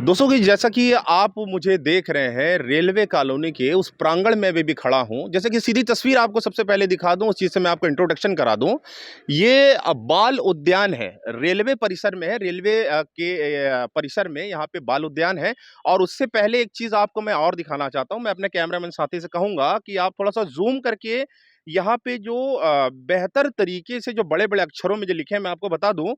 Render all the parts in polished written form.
दोस्तों कि जैसा कि आप मुझे देख रहे हैं रेलवे कॉलोनी के उस प्रांगण में भी खड़ा हूं। जैसे कि सीधी तस्वीर आपको सबसे पहले दिखा दूं, उस चीज़ से मैं आपको इंट्रोडक्शन करा दूं। ये बाल उद्यान है, रेलवे परिसर में है। रेलवे के परिसर में यहाँ पे बाल उद्यान है। और उससे पहले एक चीज़ आपको मैं और दिखाना चाहता हूँ। मैं अपने कैमरामैन साथी से कहूँगा कि आप थोड़ा सा जूम करके यहाँ पे जो बेहतर तरीके से जो बड़े-बड़े अक्षरों में जो लिखे हैं मैं आपको बता दूं।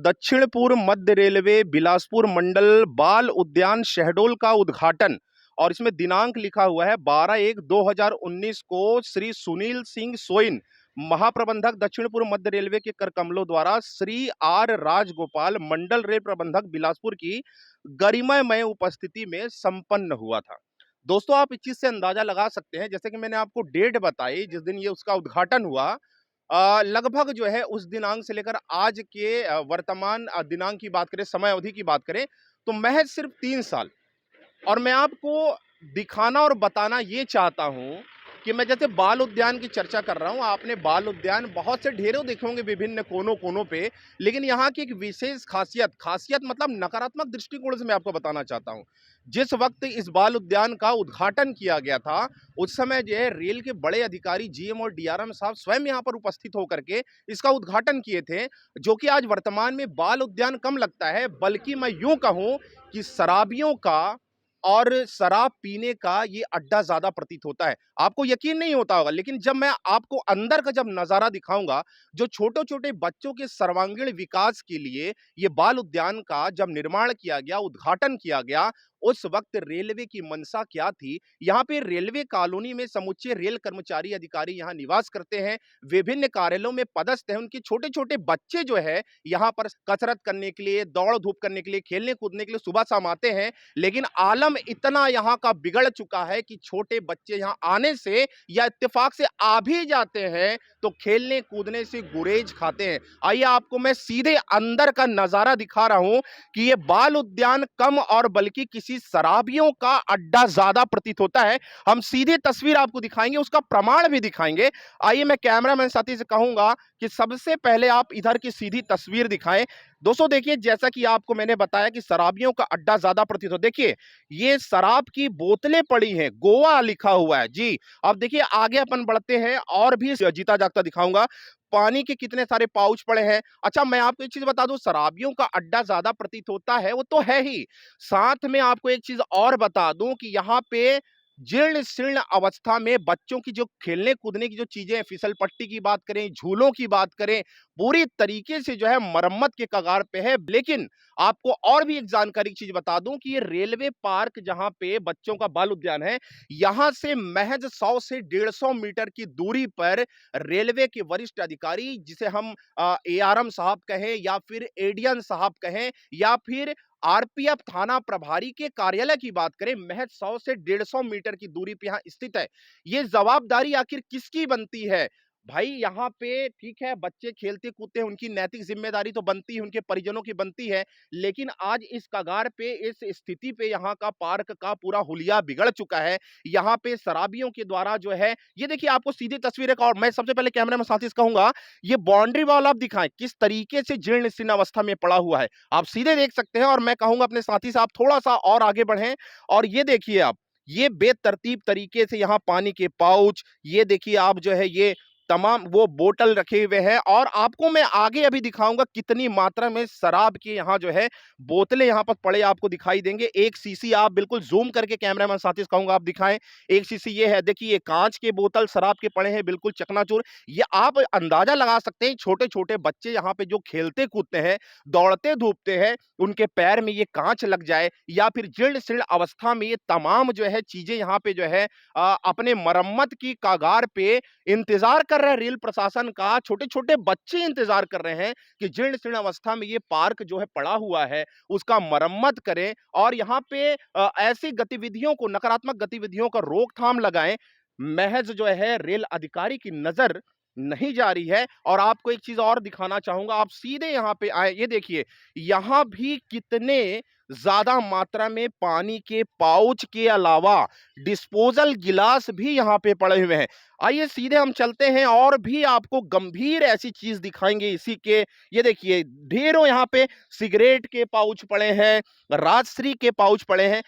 दक्षिण पूर्व मध्य रेलवे बिलासपुर मंडल बाल उद्यान शहडोल का उद्घाटन। और इसमें दिनांक लिखा हुआ है 12/1/2019 को श्री सुनील सिंह सोइन, महाप्रबंधक दक्षिण पूर्व मध्य रेलवे के कर कमलों द्वारा श्री आर राजगोपाल, मंडल रेल प्रबंधक बिलासपुर की गरिमामय उपस्थिति में संपन्न हुआ था। दोस्तों, आप इस चीज से अंदाजा लगा सकते हैं, जैसे कि मैंने आपको डेट बताई जिस दिन ये उसका उद्घाटन हुआ। लगभग जो है उस दिनांक से लेकर आज के वर्तमान दिनांक की बात करें, समय अवधि की बात करें, तो महज सिर्फ 3 साल। और मैं आपको दिखाना और बताना ये चाहता हूँ कि मैं जैसे बाल उद्यान की चर्चा कर रहा हूँ। आपने बाल उद्यान बहुत से ढेरों देखे होंगे विभिन्न कोनों कोनों पे, लेकिन यहाँ की एक विशेष खासियत खासियत मतलब नकारात्मक दृष्टिकोण से मैं आपको बताना चाहता हूँ। जिस वक्त इस बाल उद्यान का उद्घाटन किया गया था, उस समय जो है रेल के बड़े अधिकारी जीएम और डीआरएम साहब स्वयं यहाँ पर उपस्थित होकर के इसका उद्घाटन किए थे। जो कि आज वर्तमान में बाल उद्यान कम लगता है, बल्कि मैं यूं कहूं कि शराबियों का और शराब पीने का ये अड्डा ज्यादा प्रतीत होता है। आपको यकीन नहीं होता होगा, लेकिन जब मैं आपको अंदर का जब नजारा दिखाऊंगा, जो छोटे छोटे बच्चों के सर्वांगीण विकास के लिए ये बाल उद्यान का जब निर्माण किया गया, उद्घाटन किया गया, उस वक्त रेलवे की मंशा क्या थी। यहाँ पे रेलवे कॉलोनी में समुच्चय रेल कर्मचारी अधिकारी यहाँ निवास करते हैं, विभिन्न कार्यालयों में पदस्थ हैं। उनके छोटे छोटे बच्चे जो है यहाँ पर कसरत करने के लिए, दौड़ धूप करने के लिए, खेलने कूदने के लिए सुबह शाम आते हैं। लेकिन आलम इतना यहाँ का बिगड़ चुका है कि छोटे बच्चे यहाँ आने से या इत्तेफाक से आ भी जाते हैं तो खेलने कूदने से गुरेज खाते हैं। आइए आपको मैं सीधे अंदर का नजारा दिखा रहा हूं कि ये बाल उद्यान कम और बल्कि किसी शराबियों का अड्डा ज्यादा प्रतीत होता है। हम सीधे तस्वीर आपको दिखाएंगे, उसका प्रमाण भी दिखाएंगे। आइए मैं कैमरामैन साथी से कहूंगा कि सबसे पहले आप इधर की सीधी तस्वीर दिखाएं। दोस्तों देखिए, जैसा कि आपको मैंने बताया कि शराबियों का अड्डा ज्यादा प्रतीत हो, देखिए ये शराब की बोतलें पड़ी हैं, गोवा लिखा हुआ है जी। अब देखिए आगे अपन बढ़ते हैं और भी जीता जागता दिखाऊंगा। पानी के कितने सारे पाउच पड़े हैं। अच्छा, मैं आपको एक चीज बता दूं, शराबियों का अड्डा ज्यादा प्रतीत होता है वो तो है ही, साथ में आपको एक चीज और बता दूं कि यहाँ पे जीर्ण शीर्ण अवस्था में बच्चों की जो खेलने कूदने की जो चीजें हैं, फिसल पट्टी की बात करें, झूलों की बात करें, पूरी तरीके से जो है मरम्मत के कगार पे है। लेकिन आपको और भी एक जानकारी की चीज बता दूं कि ये रेलवे पार्क जहां पे बच्चों का बाल उद्यान है, यहां से महज 100 से 150 मीटर की दूरी पर रेलवे के वरिष्ठ अधिकारी, जिसे हम एआरएम साहब कहें या फिर एडीएम साहब कहें या फिर आरपीएफ थाना प्रभारी के कार्यालय की बात करें, महज 100 से 150 मीटर की दूरी पे यहां स्थित है। ये जवाबदारी आखिर किसकी बनती है भाई? यहाँ पे ठीक है बच्चे खेलते कूदते हैं, उनकी नैतिक जिम्मेदारी तो बनती है, उनके परिजनों की बनती है। लेकिन आज इस कगार पे, इस स्थिति पे यहाँ का पार्क का पूरा हुलिया बिगड़ चुका है। यहाँ पे शराबियों के द्वारा जो है, ये देखिए आपको सीधी तस्वीर है। और मैं सबसे पहले कैमरे में साथी से कहूंगा, ये बाउंड्री वॉल आप दिखाएं किस तरीके से जीर्ण शीर्ण अवस्था में पड़ा हुआ है, आप सीधे देख सकते हैं। और मैं कहूंगा अपने साथी से आप थोड़ा सा और आगे बढ़ें और ये देखिए आप, ये बेतरतीब तरीके से यहाँ पानी के पाउच, ये देखिए आप जो है ये तमाम वो बोतल रखे हुए हैं। और आपको मैं आगे अभी दिखाऊंगा कितनी मात्रा में शराब की यहाँ जो है बोतलें यहाँ पर पड़े आपको दिखाई देंगे। एक शीशी आप बिल्कुल जूम करके कैमरामैन साथी से कहूंगा आप दिखाएं। एक शीशी ये है, देखिए ये कांच के बोतल शराब के पड़े हैं बिल्कुल चकनाचूर। ये आप अंदाजा लगा सकते हैं, छोटे छोटे बच्चे यहाँ पे जो खेलते कूदते हैं, दौड़ते धूपते हैं, उनके पैर में ये कांच लग जाए या फिर जीर्ण शीर्ण अवस्था में ये तमाम जो है चीजें यहाँ पे जो है अपने मरम्मत की कागार पे इंतजार कर रहे हैं। रेल प्रशासन का छोटे छोटे बच्चे इंतजार कर रहे हैं कि जीर्ण शीर्ण अवस्था में ये पार्क जो है पड़ा हुआ है उसका मरम्मत करें और यहाँ पे ऐसी गतिविधियों को, नकारात्मक गतिविधियों का रोकथाम लगाएं। महज जो है रेल अधिकारी की नजर नहीं जा रही है। और आपको एक चीज और दिखाना चाहूंगा, आप सीधे यहाँ पे आए, ये देखिए यहाँ भी कितने ज्यादा मात्रा में पानी के पाउच के अलावा डिस्पोजल गिलास भी यहाँ पे पड़े हुए हैं। आइए सीधे हम चलते हैं और भी आपको गंभीर ऐसी चीज दिखाएंगे इसी के। ये देखिए ढेरों यहाँ पे सिगरेट के पाउच पड़े हैं, राजश्री के पाउच पड़े हैं।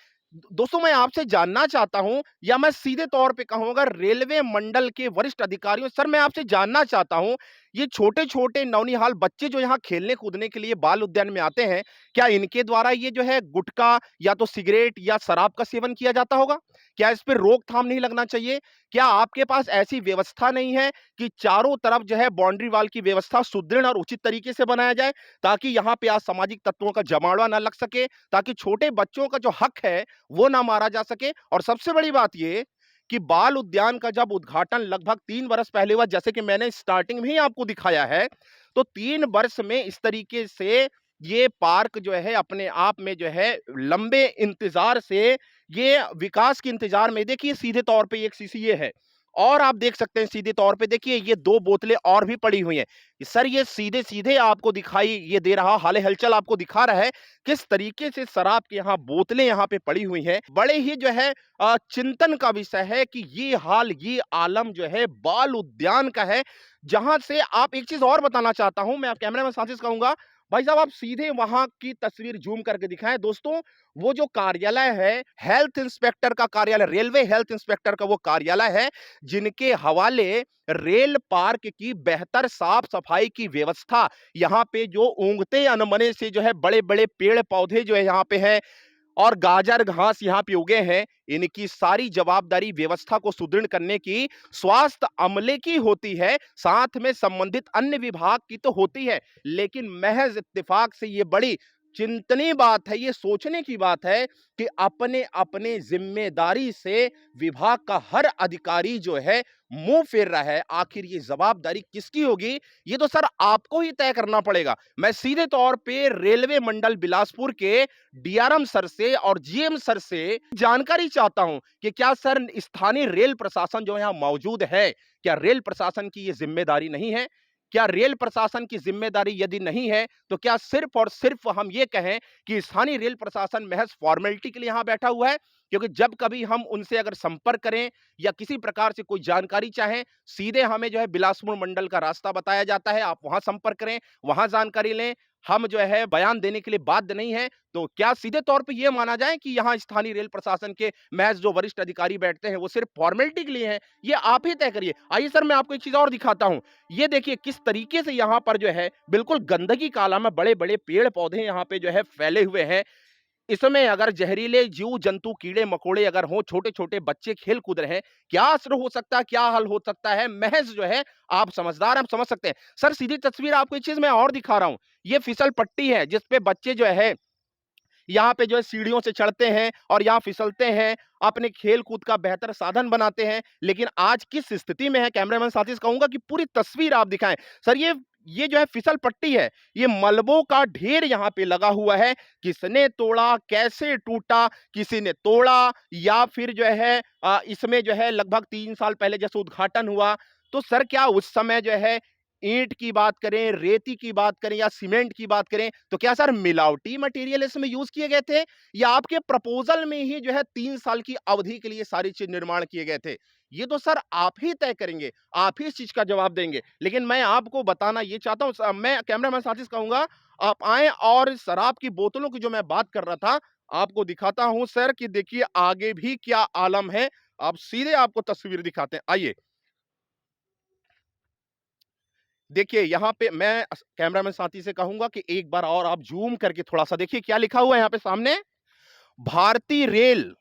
दोस्तों मैं आपसे जानना चाहता हूं, या मैं सीधे तौर पे कहूंगा रेलवे मंडल के वरिष्ठ अधिकारियों, सर मैं आपसे जानना चाहता हूं, ये छोटे छोटे नौनिहाल बच्चे जो यहाँ खेलने कूदने के लिए बाल उद्यान में आते हैं, क्या इनके द्वारा ये जो है गुटखा या तो सिगरेट या शराब का सेवन किया जाता होगा? क्या इस पर रोकथाम नहीं लगना चाहिए? क्या आपके पास ऐसी व्यवस्था नहीं है कि चारों तरफ जो है बाउंड्री वाल की व्यवस्था सुदृढ़ और उचित तरीके से बनाया जाए, ताकि यहाँ पे असामाजिक तत्वों का जमावड़ा ना लग सके, ताकि छोटे बच्चों का जो हक है वो ना मारा जा सके? और सबसे बड़ी बात ये कि बाल उद्यान का जब उद्घाटन लगभग 3 वर्ष पहले हुआ, जैसे कि मैंने स्टार्टिंग में ही आपको दिखाया है, तो 3 वर्ष में इस तरीके से ये पार्क जो है अपने आप में जो है लंबे इंतजार से, ये विकास के इंतजार में, देखिए सीधे तौर पे एक शीशी ये है, और आप देख सकते हैं सीधे तौर पे देखिए ये 2 बोतलें और भी पड़ी हुई हैं। सर ये सीधे सीधे आपको दिखाई ये दे रहा, हाले हलचल आपको दिखा रहा है किस तरीके से शराब की यहाँ बोतलें यहाँ पे पड़ी हुई हैं। बड़े ही जो है चिंतन का विषय है कि ये हाल, ये आलम जो है बाल उद्यान का है, जहां से आप एक चीज और बताना चाहता हूं, मैं आप कैमरामैन साथी से कहूंगा, भाई साहब आप सीधे वहां की तस्वीर जूम करके दिखाएं। दोस्तों वो जो कार्यालय है, हेल्थ इंस्पेक्टर का कार्यालय, रेलवे हेल्थ इंस्पेक्टर का वो कार्यालय है, जिनके हवाले रेल पार्क की बेहतर साफ सफाई की व्यवस्था, यहाँ पे जो ऊंगते अनमने से जो है बड़े बड़े पेड़ पौधे जो है यहाँ पे है, और गाजर घास यहाँ पे उगे हैं, इनकी सारी जवाबदारी व्यवस्था को सुदृढ़ करने की स्वास्थ्य अमले की होती है, साथ में संबंधित अन्य विभाग की तो होती है। लेकिन महज इत्तेफाक से ये बड़ी चिंतनीय बात है, ये सोचने की बात है कि अपने अपने जिम्मेदारी से विभाग का हर अधिकारी जो है मुंह फेर रहा है। आखिर ये जवाबदारी किसकी होगी? ये तो सर आपको ही तय करना पड़ेगा। मैं सीधे तौर पे रेलवे मंडल बिलासपुर के डीआरएम सर से और जीएम सर से जानकारी चाहता हूं कि क्या सर स्थानीय रेल प्रशासन जो यहां मौजूद है, क्या रेल प्रशासन की यह जिम्मेदारी नहीं है? क्या रेल प्रशासन की जिम्मेदारी यदि नहीं है तो क्या सिर्फ और सिर्फ हम ये कहें कि स्थानीय रेल प्रशासन महज फॉर्मेलिटी के लिए यहां बैठा हुआ है? क्योंकि जब कभी हम उनसे अगर संपर्क करें या किसी प्रकार से कोई जानकारी चाहें, सीधे हमें जो है बिलासपुर मंडल का रास्ता बताया जाता है, आप वहां संपर्क करें, वहां जानकारी लें। हम जो है बयान देने के लिए बाध्य नहीं है। तो क्या सीधे तौर पे ये माना जाए कि यहाँ स्थानीय रेल प्रशासन के महज जो वरिष्ठ अधिकारी बैठते हैं वो सिर्फ फॉर्मेलिटी के लिए हैं? ये आप ही तय करिए। आइए सर मैं आपको एक चीज और दिखाता हूँ। ये देखिए किस तरीके से यहाँ पर जो है बिल्कुल गंदगी का आलम है, बड़े बड़े पेड़ पौधे यहाँ पे जो है फैले हुए हैं। इसमें अगर जहरीले जीव जंतु कीड़े मकोड़े अगर हो, छोटे छोटे बच्चे खेल कूद रहे हैं, क्या असर हो सकता है, क्या हल हो सकता है? महज जो है आप समझदार, हम समझ सकते हैं। सर सीधी तस्वीर आपको एक चीज मैं और दिखा रहा हूं, ये फिसल पट्टी है जिसपे बच्चे जो है यहाँ पे जो है सीढ़ियों से चढ़ते हैं और यहाँ फिसलते हैं, अपने खेल कूद का बेहतर साधन बनाते हैं। लेकिन आज किस स्थिति में है, कैमरामैन साथी से कहूंगा कि पूरी तस्वीर आप दिखाएं। सर ये जो है फिसल पट्टी है, ये मलबों का ढेर यहाँ पे लगा हुआ है। किसने तोड़ा, कैसे टूटा, किसी ने तोड़ा या फिर जो है इसमें जो है लगभग 3 साल पहले जैसे उद्घाटन हुआ, तो सर क्या उस समय जो है ईंट की बात करें, रेती की बात करें या सीमेंट की बात करें, तो क्या सर मिलावटी मटेरियल इसमें यूज किए गए थे, या आपके प्रपोजल में ही जो है 3 साल की अवधि के लिए सारी चीज निर्माण किए गए थे? ये तो सर आप ही तय करेंगे, आप ही इस चीज का जवाब देंगे। लेकिन मैं आपको बताना ये चाहता हूं, मैं कैमरामैन साथी से कहूंगा आप आए और शराब की बोतलों की जो मैं बात कर रहा था आपको दिखाता हूं सर कि देखिए आगे भी क्या आलम है। आप सीधे आपको तस्वीर दिखाते हैं, आइए देखिए। यहां पे मैं कैमरामैन साथी से कहूंगा कि एक बार और आप जूम करके थोड़ा सा देखिए क्या लिखा हुआ है यहाँ पे सामने, भारतीय रेल।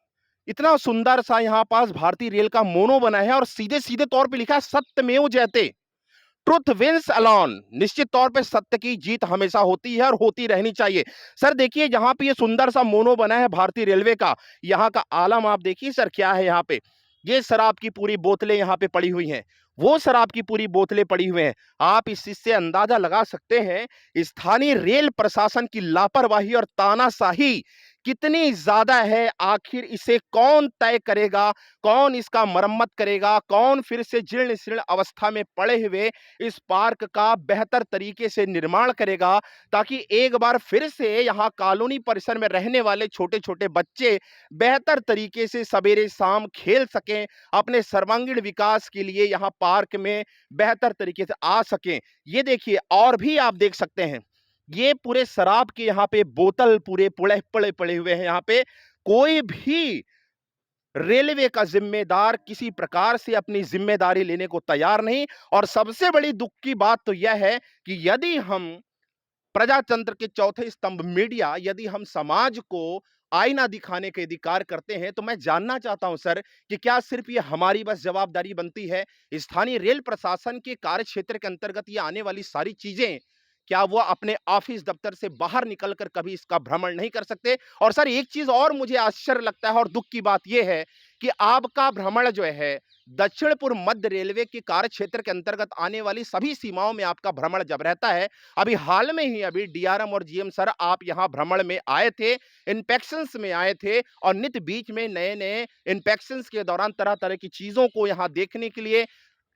इतना सुंदर सा यहाँ पास भारतीय रेल का मोनो बना है और सीधे सीधे तौर पे लिखा है सत्यमेव जयते, ट्रुथ विंस अलोन। निश्चित तौर पे सत्य की जीत हमेशा होती है और होती रहनी चाहिए। सर देखिए यहाँ पे ये सुंदर सा मोनो बना है भारतीय रेलवे का, यहाँ का आलम आप देखिए सर क्या है यहाँ पे। ये शराब की पूरी बोतलें यहाँ पे पड़ी हुई हैं, वो शराब की पूरी बोतलें पड़ी हुई हैं। आप इस चीज से अंदाजा लगा सकते हैं स्थानीय रेल प्रशासन की लापरवाही और तानाशाही कितनी ज्यादा है, आखिर इसे कौन तय करेगा, कौन इसका मरम्मत करेगा, कौन फिर से जीर्ण शीर्ण अवस्था में पड़े हुए इस पार्क का बेहतर तरीके से निर्माण करेगा, ताकि एक बार फिर से यहाँ कॉलोनी परिसर में रहने वाले छोटे छोटे बच्चे बेहतर तरीके से सवेरे शाम खेल सकें, अपने सर्वांगीण विकास के लिए यहाँ पार्क में बेहतर तरीके से आ सकें। ये देखिए, और भी आप देख सकते हैं, ये पूरे शराब के यहाँ पे बोतल पूरे पड़े पड़े पड़े हुए हैं। यहाँ पे कोई भी रेलवे का जिम्मेदार किसी प्रकार से अपनी जिम्मेदारी लेने को तैयार नहीं। और सबसे बड़ी दुख की बात तो यह है कि यदि हम प्रजातंत्र के चौथे स्तंभ मीडिया, यदि हम समाज को आईना दिखाने के अधिकार करते हैं, तो मैं जानना चाहता हूं सर कि क्या सिर्फ ये हमारी बस जवाबदारी बनती है? स्थानीय रेल प्रशासन के कार्य क्षेत्र के अंतर्गत ये आने वाली सारी चीजें, क्या वो अपने ऑफिस दफ्तर से बाहर निकलकर कभी इसका भ्रमण नहीं कर सकते? और सर एक चीज और मुझे आश्चर्य लगता है और दुख की बात यह है कि आपका भ्रमण जो है दक्षिण पूर्व मध्य रेलवे के कार्य क्षेत्र के अंतर्गत आने वाली सभी सीमाओं में आपका भ्रमण जब रहता है, अभी हाल में ही अभी डीआरएम और जीएम सर आप यहां भ्रमण में आए थे, इंस्पेक्शंस में आए थे, और नित्य बीच में नए नए इंस्पेक्शंस के दौरान तरह तरह की चीजों को यहां देखने के लिए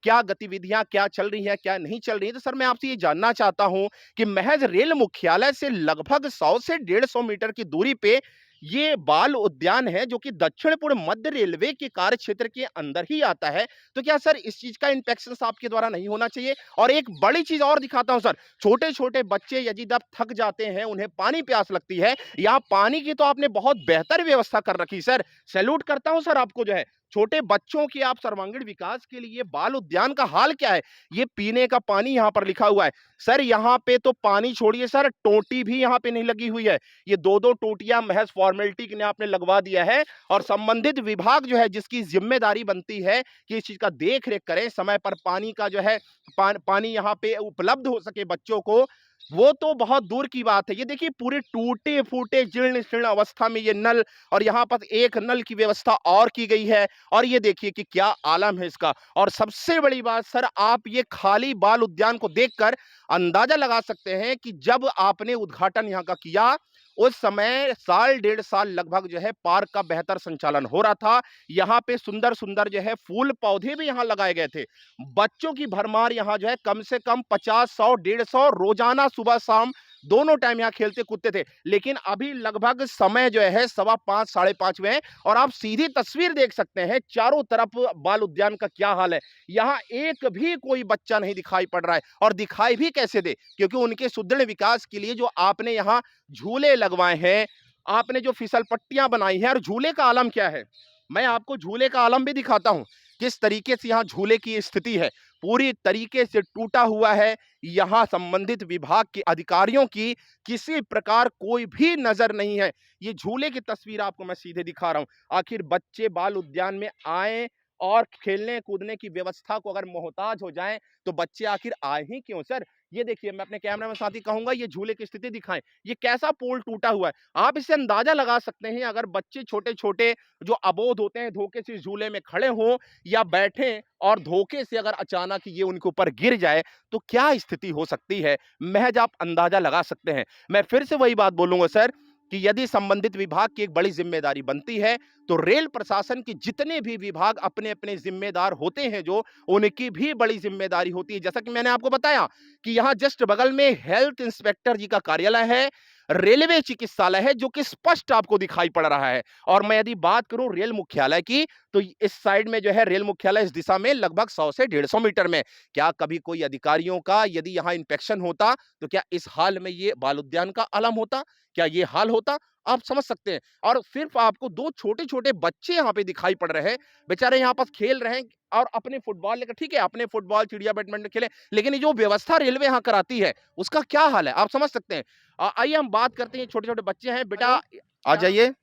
क्या गतिविधियां क्या चल रही हैं, क्या नहीं चल रही है। तो सर मैं आपसे ये जानना चाहता हूं कि महज रेल मुख्यालय से लगभग 100 से 150 मीटर की दूरी पे ये बाल उद्यान है, जो कि दक्षिण पूर्व मध्य रेलवे के कार्य क्षेत्र के अंदर ही आता है। तो क्या सर इस चीज का इंस्पेक्शन आपके द्वारा नहीं होना चाहिए? और एक बड़ी चीज और दिखाता हूं सर, छोटे छोटे बच्चे यदि जब थक जाते हैं, उन्हें पानी प्यास लगती है, यहाँ पानी की तो आपने बहुत बेहतर व्यवस्था कर रखी सर, सैल्यूट करता हूं सर आपको। जो है छोटे बच्चों की आप सर्वांगीण विकास के लिए बाल उद्यान का हाल क्या है? ये पीने का पानी यहाँ पर लिखा हुआ है सर, यहाँ पे तो पानी छोड़िए सर, टोटी भी यहाँ पे नहीं लगी हुई है। ये दो दो टोटियां महज फॉर्मेलिटी के लिए आपने लगवा दिया है। और संबंधित विभाग जो है, जिसकी जिम्मेदारी बनती है कि इस चीज का देख रेख करें, समय पर पानी का जो है पानी यहाँ पे उपलब्ध हो सके बच्चों को, वो तो बहुत दूर की बात है। ये देखिए पूरे टूटे फूटे जीर्ण शीर्ण अवस्था में ये नल, और यहाँ पर एक नल की व्यवस्था और की गई है। और ये देखिए कि क्या आलम है इसका। और सबसे बड़ी बात सर, आप ये खाली बाल उद्यान को देखकर अंदाजा लगा सकते हैं कि जब आपने उद्घाटन यहाँ का किया, उस समय साल 1.5 साल लगभग जो है पार्क का बेहतर संचालन हो रहा था। यहाँ पे सुंदर सुंदर जो है फूल पौधे भी यहाँ लगाए गए थे। बच्चों की भरमार यहाँ जो है कम से कम 50, 100, 150 रोजाना सुबह शाम दोनों टाइम यहाँ खेलते कूदते थे। लेकिन अभी लगभग समय जो है 5:15, 5:30 हुए हैं, और आप सीधी तस्वीर देख सकते हैं चारों तरफ बाल उद्यान का क्या हाल है। यहाँ एक भी कोई बच्चा नहीं दिखाई पड़ रहा है, और दिखाई भी कैसे दे, क्योंकि उनके सुदृढ़ विकास के लिए जो आपने यहाँ झूले लगवाए हैं, आपने जो फिसल पट्टियां बनाई हैं, और झूले का आलम क्या है, मैं आपको झूले का आलम भी दिखाता हूं। किस तरीके से यहाँ झूले की स्थिति है, पूरी तरीके से टूटा हुआ है। यहाँ संबंधित विभाग के अधिकारियों की किसी प्रकार कोई भी नजर नहीं है। ये झूले की तस्वीर आपको मैं सीधे दिखा रहा हूं। आखिर बच्चे बाल उद्यान में आए और खेलने कूदने की व्यवस्था को अगर मोहताज हो जाएं, तो बच्चे आखिर आए ही क्यों सर? ये देखिए, मैं अपने कैमरा में साथी कहूंगा ये झूले की स्थिति दिखाएं, ये कैसा पोल टूटा हुआ है। आप इससे अंदाजा लगा सकते हैं, अगर बच्चे छोटे छोटे जो अबोध होते हैं धोखे से झूले में खड़े हों या बैठे, और धोखे से अगर अचानक ये उनके ऊपर गिर जाए, तो क्या स्थिति हो सकती है, महज आप अंदाजा लगा सकते हैं। मैं फिर से वही बात बोलूंगा सर कि यदि संबंधित विभाग की एक बड़ी जिम्मेदारी बनती है, तो रेल प्रशासन के जितने भी विभाग अपने अपने जिम्मेदार होते हैं, जो उनकी भी बड़ी जिम्मेदारी होती है। जैसा कि मैंने आपको बताया कि यहाँ जस्ट बगल में हेल्थ इंस्पेक्टर जी का कार्यालय है, रेलवे चिकित्सालय है, जो कि स्पष्ट आपको दिखाई पड़ रहा है। और मैं यदि बात करूं रेल मुख्यालय की, तो इस साइड में जो है रेल मुख्यालय इस दिशा में लगभग 100 से 150 मीटर में। क्या कभी कोई अधिकारियों का यदि यहाँ इंस्पेक्शन होता, तो क्या इस हाल में ये बाल उद्यान का आलम होता? क्या ये हाल होता? आप समझ सकते हैं। और सिर्फ आपको दो छोटे छोटे बच्चे यहाँ पे दिखाई पड़ रहे हैं, बेचारे यहाँ पास खेल रहे हैं और अपने फुटबॉल लेकर, ठीक है अपने फुटबॉल चिड़िया बैडमिंटन खेले, लेकिन ये जो व्यवस्था रेलवे यहाँ कराती है, उसका क्या हाल है, आप समझ सकते हैं। आइए हम बात करते हैं, छोटे छोटे बच्चे हैं। बेटा आ जाइए,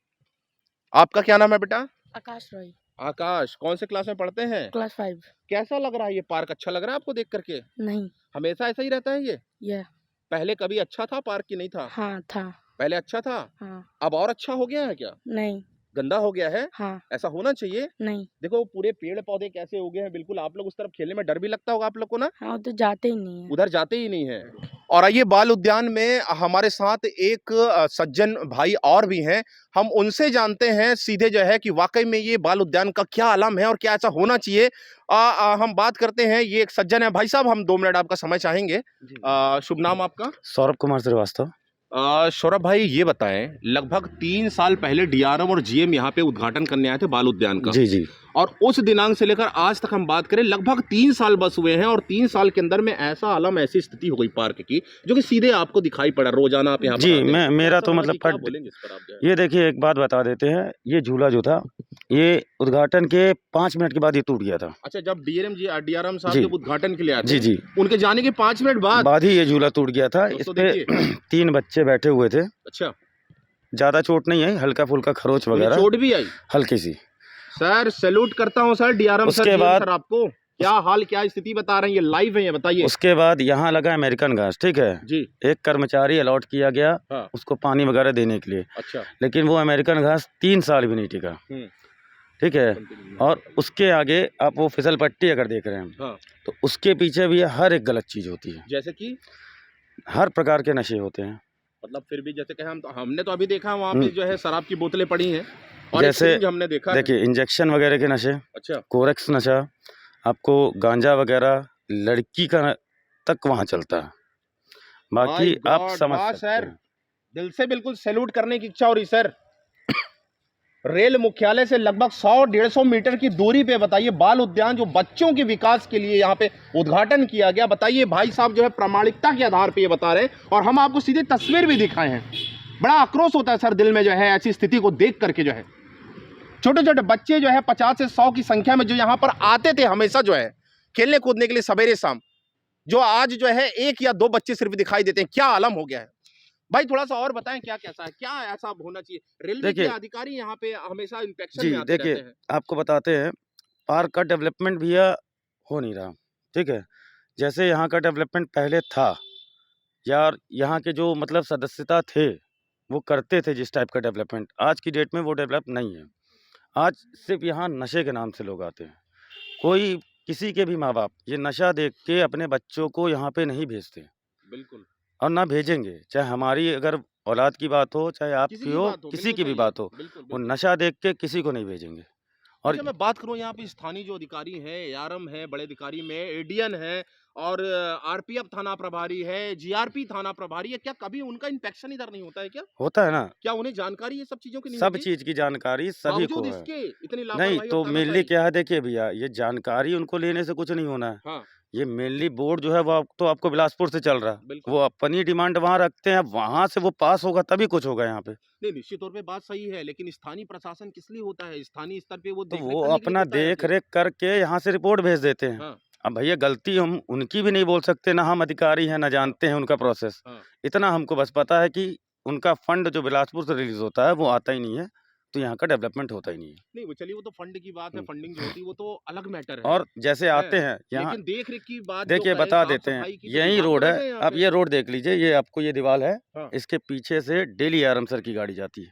आपका क्या नाम है बेटा? आकाश रॉय। आकाश, कौन से क्लास में पढ़ते हैं? क्लास 5। कैसा लग रहा है ये पार्क? अच्छा लग रहा है आपको देख करके? नहीं। हमेशा ऐसा ही रहता है ये? यह पहले कभी अच्छा था पार्क की नहीं था? हाँ था। पहले अच्छा था? हाँ। अब और अच्छा हो गया है क्या? नहीं। गंदा हो गया है? हाँ। ऐसा होना चाहिए। नहीं। देखो पूरे पेड़ पौधे कैसे हो गए हैं, बिल्कुल आप लोग उस तरफ खेलने में डर भी लगता होगा आप लोग को ना? हाँ, तो जाते ही नहीं है। उधर जाते ही नहीं है। और आइए, बाल उद्यान में हमारे साथ एक सज्जन भाई और भी हैं। हम उनसे जानते हैं सीधे जो है कि वाकई में ये बाल उद्यान का क्या आलम है और क्या ऐसा होना चाहिए। हम बात करते हैं, ये एक सज्जन है। भाई साहब, हम 2 मिनट आपका समय चाहेंगे। शुभ नाम आपका? सौरभ कुमार श्रीवास्तव। सौरभ भाई, ये बताएं, लगभग 3 साल पहले डीआरएम और जीएम यहाँ पे उद्घाटन करने आए थे बाल उद्यान का। जी जी। और उस दिनांक से लेकर आज तक हम बात करें, लगभग 3 साल बस हुए हैं और 3 साल के अंदर में ऐसा आलम, ऐसी स्थिति हो गई पार्क की जो कि सीधे आपको दिखाई पड़ा। रोजाना आप यहाँ पर जी, आते हैं। मैं मेरा तो मतलब क्या बोलेंगे इस पर आप जो है? ये देखिए, एक बात बता देते हैं, ये झूला जो था, ये उद्घाटन के 5 मिनट के बाद ये टूट गया था। अच्छा, जब डीआरएम साहब जी जब उद्घाटन के लिए आए थे, जी जी, उनके जाने के 5 मिनट बाद ही ये झूला टूट गया था। इस दोस्तों पे देखिए। 3 बच्चे बैठे हुए थे। अच्छा, ज्यादा चोट नहीं आई, हल्का फुल्का खरोच उन्हें वगैरह, चोट भी आई? हल्की सी। सर, सैल्यूट करता हूँ सर, डीआरएम सर, उसके जीएम बाद सर, आपको क्या हाल, क्या स्थिति बता रहे हैं, ये लाइव है, ये बताइए। उसके बाद यहाँ लगा अमेरिकन घास, ठीक है जी। एक कर्मचारी अलॉट किया गया हाँ। उसको पानी वगैरह देने के लिए। अच्छा। लेकिन वो अमेरिकन घास 3 साल भी नहीं टिका, ठीक है। और उसके आगे आप वो फिसल पट्टी अगर देख रहे हैं, हाँ। तो उसके पीछे भी हर एक गलत चीज होती है। जैसे कि हर प्रकार के नशे होते हैं। मतलब फिर भी जैसे कि हमने तो अभी देखा वहाँ पे जो है शराब की बोतलें पड़ी हैं और जैसे एक सिरिंज हमने देखा है। देखिए, इंजेक्शन वगैरह के नशे, अच्छा। कोरेक्स नशा, आपको गांजा वगैरह, लड़की का तक वहाँ चलता है। बाकी My आप God, समझ वाह सकते सर, हैं। दिल से बिल्कुल सैल्यूट करने की इच्छा हो रही सर। रेल मुख्यालय से लगभग 100-150 मीटर की दूरी पे बताइए बाल उद्यान, जो बच्चों के विकास के लिए यहाँ पे उद्घाटन किया गया। बताइए, भाई साहब जो है प्रामाणिकता के आधार पे ये बता रहे हैं और हम आपको सीधे तस्वीर भी दिखाए हैं। बड़ा आक्रोश होता है सर दिल में जो है ऐसी स्थिति को देख करके। जो है छोटे छोटे बच्चे जो है 50 से 100 की संख्या में जो यहाँ पर आते थे हमेशा जो है खेलने कूदने के लिए सवेरे शाम, जो आज जो है 1 या 2 बच्चे सिर्फ दिखाई देते हैं। क्या आलम हो गया है भाई, थोड़ा सा और बताएं, क्या कैसा है, क्या ऐसा होना चाहिए? रेलवे के अधिकारी यहाँ पे हमेशा इंस्पेक्शन में आते रहते हैं। आपको बताते हैं, पार्क का डेवलपमेंट भी हो नहीं रहा, ठीक है। जैसे यहाँ का डेवलपमेंट पहले था, यार यहाँ के जो मतलब सदस्यता थे वो करते थे जिस टाइप का डेवलपमेंट, आज की डेट में वो डेवलप नहीं है। आज सिर्फ यहाँ नशे के नाम से लोग आते हैं। कोई किसी के भी माँ बाप ये नशा देख के अपने बच्चों को यहाँ पे नहीं भेजते। बिल्कुल। और ना भेजेंगे, चाहे हमारी अगर औलाद की बात हो, चाहे आपकी हो, किसी की भी बात हो, वो नशा देख के किसी को नहीं भेजेंगे। और मैं बात करूं यहाँ पे स्थानीय जो अधिकारी हैं, एआरएम है, बड़े अधिकारी में एडीएन है और आरपीएफ थाना प्रभारी है, जीआरपी थाना प्रभारी है, क्या कभी उनका इंस्पेक्शन इधर नहीं होता है? क्या होता है ना, क्या उन्हें जानकारी ये सब चीजों की नहीं सब होती? चीज की जानकारी सभी को है। इतनी नहीं लापरवाही तो और मेनली तानाशाही। क्या है, देखिए भैया, ये जानकारी उनको लेने से कुछ नहीं होना है। हाँ, ये मेनली बोर्ड जो है वो तो आपको बिलासपुर से चल रहा है, बिल्कुल। वो अपनी डिमांड वहाँ रखते हैं, वहाँ से वो पास होगा तभी कुछ होगा यहाँ पे। नहीं, निश्चित तौर पे बात सही है, लेकिन स्थानीय प्रशासन किस लिए होता है? स्थानीय स्तर पे वो तो देखरेख वो करने के लिए अपना होता है देख आखिर। रेख करके यहाँ से रिपोर्ट भेज देते हैं। हाँ, अब भैया, गलती हम उनकी भी नहीं बोल सकते, ना हम अधिकारी हैं, ना जानते हैं उनका प्रोसेस। हाँ। इतना हमको बस पता है कि उनका फंड जो बिलासपुर से रिलीज होता है वो आता ही नहीं है, तो यहाँ का डेवलपमेंट होता ही नहीं है। नहीं, वो चलिए, वो तो फंड की बात है, फंडिंग जो होती है वो तो अलग मैटर है। और जैसे आते हैं यहाँ, लेकिन देख रेख की बात देखिए जो करें, बता साफ देते हैं, सफाई की, तो यही विभाग रोड तो है। लगे हैं यहाँ आप पे। ये रोड देख लीजिए, ये आपको ये दीवार है, हाँ। इसके पीछे से डेली आराम सर की गाड़ी जाती है।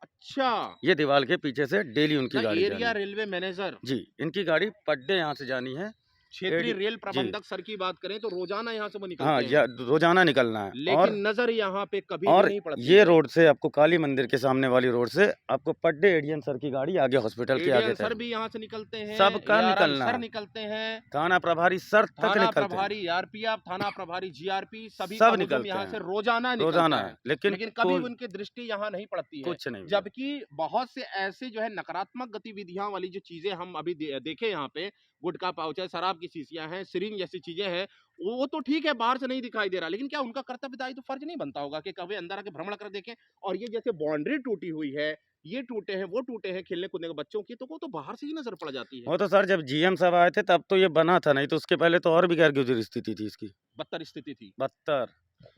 अच्छा, ये दीवार के पीछे से डेली उनकी गाड़ी जानी एरिया है। रेलवे मैनेजर जी, इनकी गाड़ी पर डे यहाँ से जानी है। क्षेत्रीय रेल जी। प्रबंधक सर की बात करें तो रोजाना यहाँ से वो निकलते हाँ, हैं। या रोजाना निकलना है। लेकिन नजर यहाँ पे कभी भी और नहीं पड़ती ये है। रोड से आपको काली मंदिर के सामने वाली रोड से आपको पर डे एडीएम सर की गाड़ी आगे हॉस्पिटल के आगे एडीएम सर तक। भी यहाँ से निकलते हैं, सबका ARM निकलना सर है। निकलते हैं, थाना प्रभारी सर तक थाना निकलते हैं। प्रभारी, आरपीएफ थाना प्रभारी, जीआरपी, सभी सब का हुजूम निकलते यहाँ हैं। से रोजाना निकलता रोजाना है। है, लेकिन कभी कोई उनकी दृष्टि यहाँ नहीं पड़ती है। कुछ नहीं। जबकि बहुत से ऐसे जो है नकारात्मक गतिविधियां वाली जो चीजें हम अभी देखे यहाँ पे, गुटखा पाउच है, शराब की शीशियां हैं, सिरिंज जैसी चीजें हैं, वो तो ठीक है, बाहर से नहीं दिखाई दे रहा, लेकिन क्या उनका कर्तव्यदायी तो फर्ज नहीं बनता होगा कि कभी अंदर आके भ्रमण कर देखें? और ये जैसे बाउंड्री टूटी हुई है, ये टूटे हैं, वो टूटे हैं खेलने कूदने के बच्चों की, तो वो तो बाहर से ही नजर पड़ जाती है। वो तो सर जब जीएम साहब आए थे तब तो ये बना था, नहीं तो उसके पहले तो और भी गैर गुजर स्थिति थी इसकी, बदतर स्थिति थी। बदतर।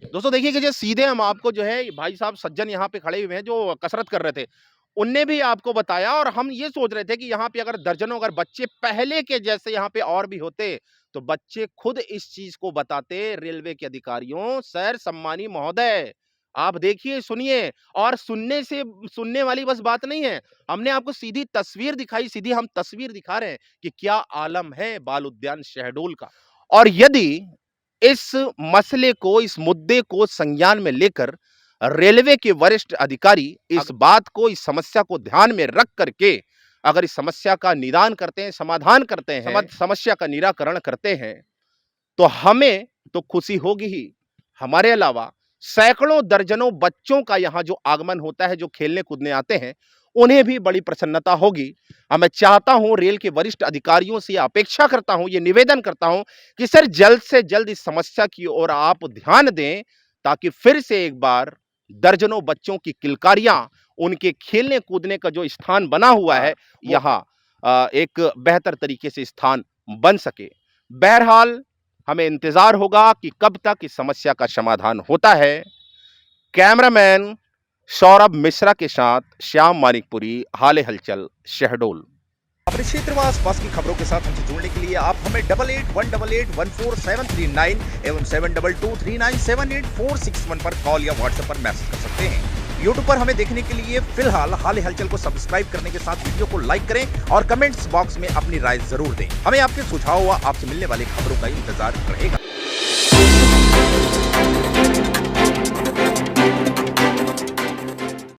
दोस्तों देखिए कि जो सीधे हम आपको जो है भाई साहब सज्जन यहाँ पे खड़े हुए हैं जो कसरत कर रहे थे, उनने भी आपको बताया, और हम ये सोच रहे थे कि यहाँ पे अगर दर्जनों अगर बच्चे पहले के जैसे यहाँ पे और भी होते तो बच्चे खुद इस चीज को बताते रेलवे के अधिकारियों। सर, सम्मानी महोदय, आप देखिए, सुनिए, और सुनने वाली बस बात नहीं है, हमने आपको सीधी तस्वीर दिखाई, सीधी हम तस्वीर दिखा रहे हैं कि क्या आलम है बाल उद्यान शहडोल का। और यदि इस मसले को, इस मुद्दे को संज्ञान में लेकर रेलवे के वरिष्ठ अधिकारी इस बात को, इस समस्या को ध्यान में रख करके अगर इस समस्या का निदान करते हैं, समाधान करते हैं, समस्या का निराकरण करते हैं, तो हमें तो खुशी होगी ही। हमारे अलावा सैकड़ों दर्जनों बच्चों का यहां जो आगमन होता है, जो खेलने कूदने आते हैं, उन्हें भी बड़ी प्रसन्नता होगी। मैं चाहता हूं, रेल के वरिष्ठ अधिकारियों से अपेक्षा करता हूं, ये निवेदन करता हूं कि सर जल्द से जल्द इस समस्या की ओर आप ध्यान दें, ताकि फिर से एक बार दर्जनों बच्चों की किलकारियां, उनके खेलने कूदने का जो स्थान बना हुआ है, यहां एक बेहतर तरीके से स्थान बन सके। बहरहाल हमें इंतजार होगा कि कब तक इस समस्या का समाधान होता है। कैमरामैन सौरभ मिश्रा के साथ श्याम मानिकपुरी, हाल हलचल, शहडोल। अपने क्षेत्र व आसपास की खबरों के साथ हमसे जुड़ने के लिए आप हमें 8818881479 एवं 7223978461 पर कॉल या व्हाट्सएप पर मैसेज कर सकते हैं। यूट्यूब पर हमें देखने के लिए फिलहाल हाल हलचल को सब्सक्राइब करने के साथ वीडियो को लाइक करें और कमेंट्स बॉक्स में अपनी राय जरूर दें। हमें आपके सुझाव व आपसे मिलने वाली खबरों का इंतजार रहेगा।